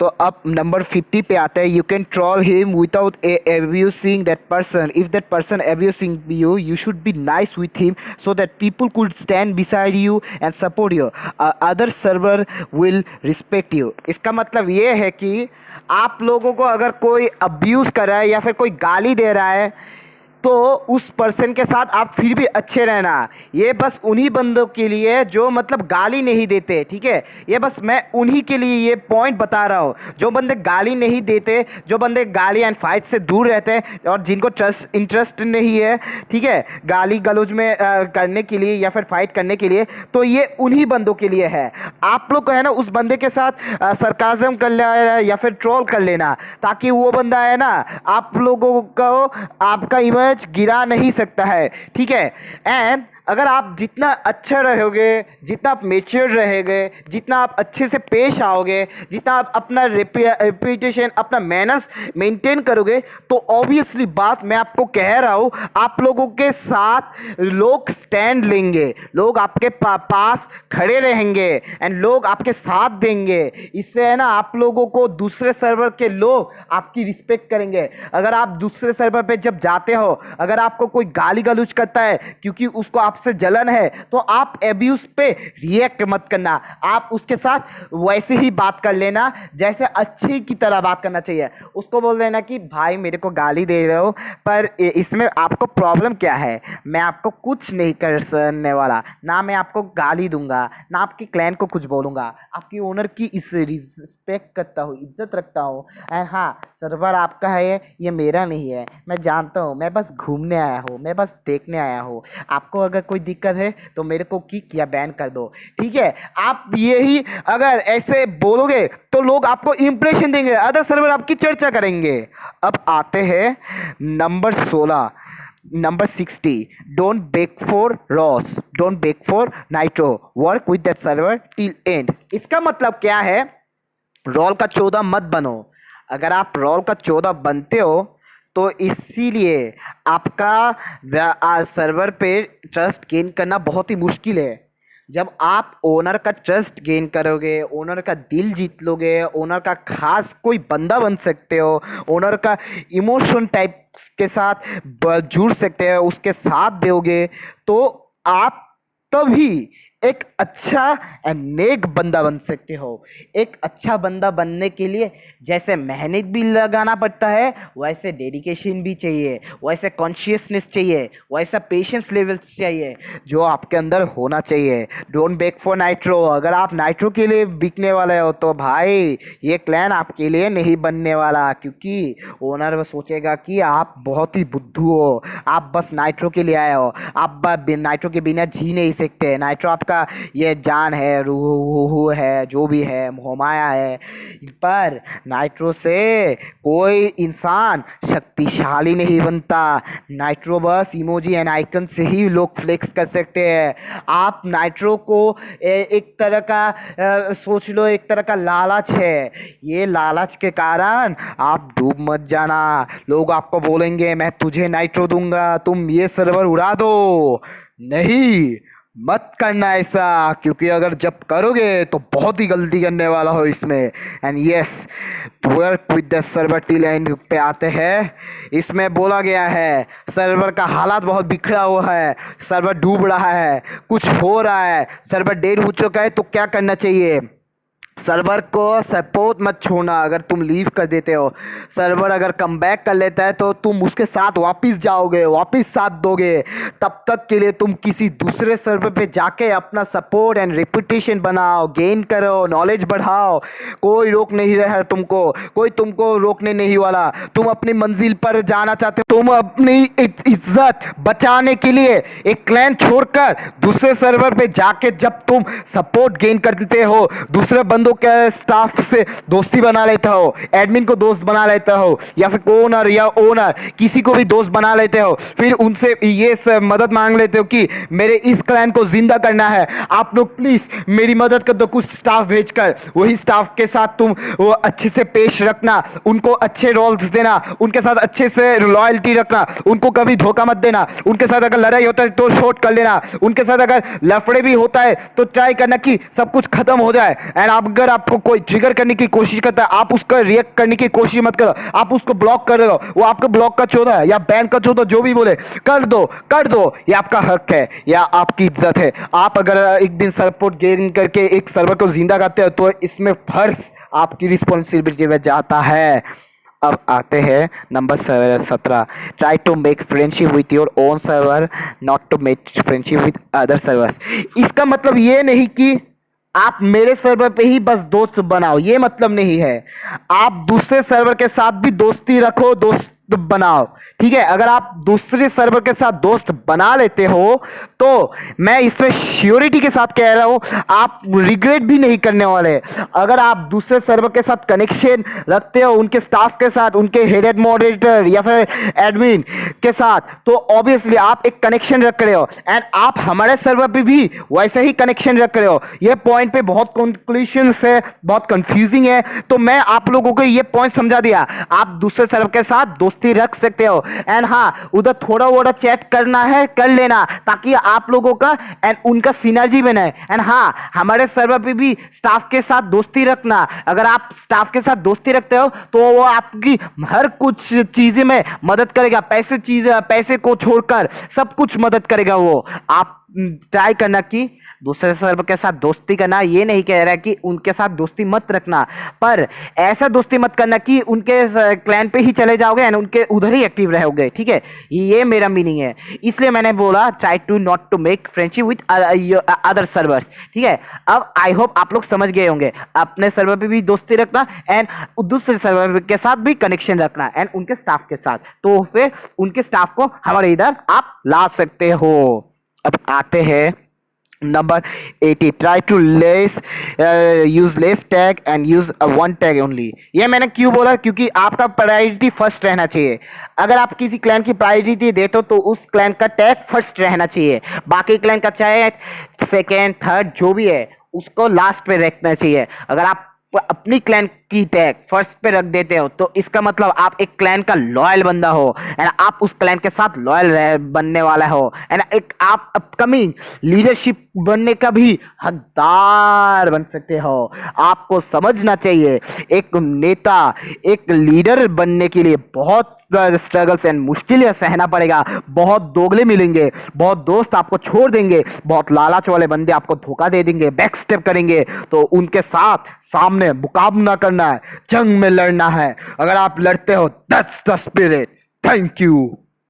तो अब नंबर 50 पे आता है, you can troll him without abusing that person. If that person abusing you, you should be nice with him so that people could stand beside you and support you. Other server will respect you. इसका मतलब ये है कि आप लोगों को अगर कोई अब्यूज़ कर रहा है या फिर कोई गाली दे रहा है तो उस पर्सन के साथ आप फिर भी अच्छे रहना। ये बस उन्हीं बंदों के लिए जो मतलब गाली नहीं देते, ठीक है। ये बस मैं उन्हीं के लिए ये पॉइंट बता रहा हूँ, जो बंदे गाली नहीं देते, जो बंदे गाली एंड फाइट से दूर रहते हैं और जिनको इंटरेस्ट नहीं है, ठीक है, गाली गलौज में करने के लिए या फिर फाइट करने के लिए, तो ये उन्हीं बंदों के लिए है। आप लोग को है ना उस बंदे के साथ सरकाज़म कर लेना या फिर ट्रोल कर लेना, ताकि वो बंदा है ना आप लोगों को आपका इमेज गिरा नहीं सकता है, ठीक है। एंड अगर आप जितना अच्छा रहोगे, जितना आप मेच्योर रहेंगे, जितना आप अच्छे से पेश आओगे, जितना आप अपना रेपुटेशन, अपना मैनर्स मेंटेन करोगे, तो ऑब्वियसली बात मैं आपको कह रहा हूँ, आप लोगों के साथ लोग स्टैंड लेंगे, लोग आपके पास खड़े रहेंगे एंड लोग आपके साथ देंगे। इससे है ना आप लोगों को दूसरे सर्वर के लोग आपकी रिस्पेक्ट करेंगे। अगर आप दूसरे सर्वर पे जब जाते हो, अगर आपको कोई गाली गलौज करता है क्योंकि उसको आपसे जलन है, तो आप एब्यूज पे रिएक्ट मत करना, आप उसके साथ वैसे ही बात कर लेना जैसे अच्छे की तरह बात करना चाहिए। उसको बोल देना कि भाई मेरे को गाली दे रहे हो, पर इसमें आपको प्रॉब्लम क्या है, मैं आपको कुछ नहीं करने वाला, ना मैं आपको गाली दूंगा, ना आपके क्लैन को कुछ बोलूंगा, आपकी ओनर की इस रिस्पेक्ट करता हूँ, इज्जत रखता हूँ। एंड हाँ, सर्वर आपका है, ये मेरा नहीं है, मैं जानता हूँ, मैं बस घूमने आया हूँ, मैं बस देखने आया हूँ। आपको अगर कोई दिक्कत है तो मेरे को किक या बैन कर दो, ठीक है। आप यही अगर ऐसे बोलोगे तो लोग आपको इंप्रेशन देंगे, अदर सर्वर आपकी चर्चा करेंगे। अब आते हैं number 16, number 60, don't bag for Ross, don't bag for nitro, work with that server till and. इसका मतलब क्या है, रोल का 14 मत बनो। अगर आप रोल का 14 बनते हो तो इसीलिए आपका सर्वर पे ट्रस्ट गेन करना बहुत ही मुश्किल है। जब आप ओनर का ट्रस्ट गेन करोगे, ओनर का दिल जीत लोगे, ओनर का खास कोई बंदा बन सकते हो, ओनर का इमोशन टाइप के साथ जुड़ सकते हो, उसके साथ दोगे, तो आप तभी एक अच्छा एंड नेक बंदा बन सकते हो। एक अच्छा बंदा बनने के लिए जैसे मेहनत भी लगाना पड़ता है, वैसे डेडिकेशन भी चाहिए, वैसे कॉन्शियसनेस चाहिए, वैसा पेशेंस लेवल चाहिए जो आपके अंदर होना चाहिए। Don't bag for nitro. अगर आप नाइट्रो के लिए बिकने वाले हो तो भाई ये क्लैन आपके लिए नहीं बनने वाला, क्योंकि ओनर सोचेगा कि आप बहुत ही बुद्धू हो, आप बस नाइट्रो के लिए आए हो, आप नाइट्रो के बिना जी नहीं सकते। नाइट्रो आपका ये जान है, रूह है, जो भी है, मोहमाया है, पर नाइट्रो से कोई इंसान शक्तिशाली नहीं बनता। नाइट्रो बस इमोजी एंड आइकन से ही लोग फ्लेक्स कर सकते हैं। आप नाइट्रो को एक तरह का सोच लो, एक तरह का लालच है। ये लालच के कारण आप डूब मत जाना। लोग आपको बोलेंगे मैं तुझे नाइट्रो दूंगा, तुम ये सर्वर उड़ा दो। नहीं, मत करना ऐसा, क्योंकि अगर जब करोगे तो बहुत ही गलती करने वाला हो इसमें। And yes, work with the server till and पे आते हैं। इसमें बोला गया है सर्वर का हालात बहुत बिखरा हुआ है, सर्वर डूब रहा है, कुछ हो रहा है, सर्वर डेड हो चुका है, तो क्या करना चाहिए। सर्वर को सपोर्ट मत छोड़ना। अगर तुम लीव कर देते हो, सर्वर अगर कम बैक कर लेता है तो तुम उसके साथ वापस जाओगे, वापस साथ दोगे। तब तक के लिए तुम किसी दूसरे सर्वर पे जाके अपना सपोर्ट एंड रेपुटेशन बनाओ, गेन करो, नॉलेज बढ़ाओ। कोई रोक नहीं रहा है तुमको, कोई तुमको रोकने नहीं वाला। तुम अपनी मंजिल पर जाना चाहते हो, तुम अपनी इज्जत बचाने के लिए एक क्लैन छोड़कर दूसरे सर्वर पे जाके जब तुम सपोर्ट गेन करते हो, दूसरे बंदों के स्टाफ से दोस्ती बना लेता हो, एडमिन को दोस्त बना लेता हो, या फिर ओनर या ओनर किसी को भी दोस्त बना लेते हो, फिर उनसे ये मदद मांग लेते हो कि मेरे इस क्लैन को जिंदा करना है, आप लोग प्लीज मेरी मदद कर दो कुछ स्टाफ भेजकर। वही स्टाफ के साथ तुम वो अच्छे से पेश रखना, उनको अच्छे रोल्स देना, उनके साथ अच्छे से लॉयल्टी रखना, उनको कभी धोखा मत देना। उनके साथ अगर लड़ाई होता है तो शॉर्ट कर लेना, उनके साथ अगर लफड़े भी होता है तो ट्राई करना कि सब कुछ खत्म हो जाए। एंड आप अगर आपको कोई ट्रिगर करने की कोशिश करता है, आप उसका रिएक्ट करने की कोशिश मत करो, आप उसको ब्लॉक कर दो। वो आपको ब्लॉक का चौथा है या बैन का चौथा, जो भी बोले कर दो, कर दो। ये आपका हक है या आपकी इज्जत है। आप अगर एक दिन सपोर्ट गेन करके एक सर्वर को जिंदा करते हो तो इसमें फर्ज आपकी रिस्पॉन्सिबिलिटी में जाता है। अब आते हैं number 17। Try to make friendship with your own server, not to make friendship with other servers. इसका मतलब ये नहीं कि आप मेरे सर्वर पे ही बस दोस्त बनाओ, ये मतलब नहीं है। आप दूसरे सर्वर के साथ भी दोस्ती रखो, दोस्त बनाओ, ठीक है। अगर आप दूसरे सर्वर के साथ दोस्त बना लेते हो तो मैं इसमें श्योरिटी के साथ कह रहा हूं, आप रिग्रेट भी नहीं करने वाले। अगर आप दूसरे सर्वर के साथ कनेक्शन रखते हो, उनके स्टाफ के साथ, उनके हेड मॉडरेटर या फिर एडमिन के साथ, तो ऑब्वियसली आप एक कनेक्शन रख रहे हो एंड आप हमारे सर्वर पे भी वैसे ही कनेक्शन रख रहे हो। ये पॉइंट पे बहुत कंक्लूजन है, बहुत कंफ्यूजिंग है, तो मैं आप लोगों को ये पॉइंट समझा दिया। आप दूसरे सर्वर के साथ दोस्ती रख सकते हो एंड हाँ, उधर थोड़ा वोड़ा चैट करना है कर लेना, ताकि आप लोगों का एंड उनका सिनर्जी बने। एंड हाँ, हमारे सर्वर पे भी स्टाफ के साथ दोस्ती रखना। अगर आप स्टाफ के साथ दोस्ती रखते हो तो वो आपकी हर कुछ चीजें में मदद करेगा, पैसे को छोड़कर सब कुछ मदद करेगा वो। आप ट्राई करना कि दूसरे सर्वर के साथ दोस्ती करना, ये नहीं कह रहा है कि उनके साथ दोस्ती मत रखना, पर ऐसा दोस्ती मत करना कि उनके क्लैन पे ही चले जाओगे एंड उनके उधर ही एक्टिव रहोगे, ठीक है। ये मेरा मीनिंग है, इसलिए मैंने बोला try to not to make friendship with other servers, ठीक है। अब आई होप आप लोग समझ गए होंगे, अपने सर्वर पे भी दोस्ती रखना एंड दूसरे सर्वर के साथ भी कनेक्शन रखना एंड उनके स्टाफ के साथ, तो फिर उनके स्टाफ को हमारे इधर आप ला सकते हो। अब आते हैं number 80। Try to less use less tag and use one tag only. ये मैंने क्यों बोला, क्योंकि आपका प्रायोरिटी फर्स्ट रहना चाहिए। अगर आप किसी क्लैन की प्रायोरिटी देते हो तो उस क्लैन का टैग फर्स्ट रहना चाहिए, बाकी क्लैन का चाहे सेकेंड थर्ड जो भी है उसको लास्ट पे रखना चाहिए। अगर आप अपनी क्लैन की टैग फर्स्ट पे रख देते हो तो इसका मतलब आप एक क्लैन का लॉयल बंदा हो एंड आप उस क्लैन के साथ लॉयल बनने वाला हो एंड एक आप अपकमिंग लीडरशिप बनने का भी हकदार बन सकते हो। आपको समझना चाहिए, एक नेता, एक लीडर बनने के लिए बहुत स्ट्रगल्स एंड मुश्किलें सहना पड़ेगा, बहुत दोगले मिलेंगे, बहुत दोस्त आपको छोड़ देंगे, बहुत लालच वाले बंदे आपको धोखा दे देंगे, बैक स्टेप करेंगे, तो उनके साथ सामने मुकाबला करना है, जंग में लड़ना है। अगर आप लड़ते हो, that's the spirit. Thank you.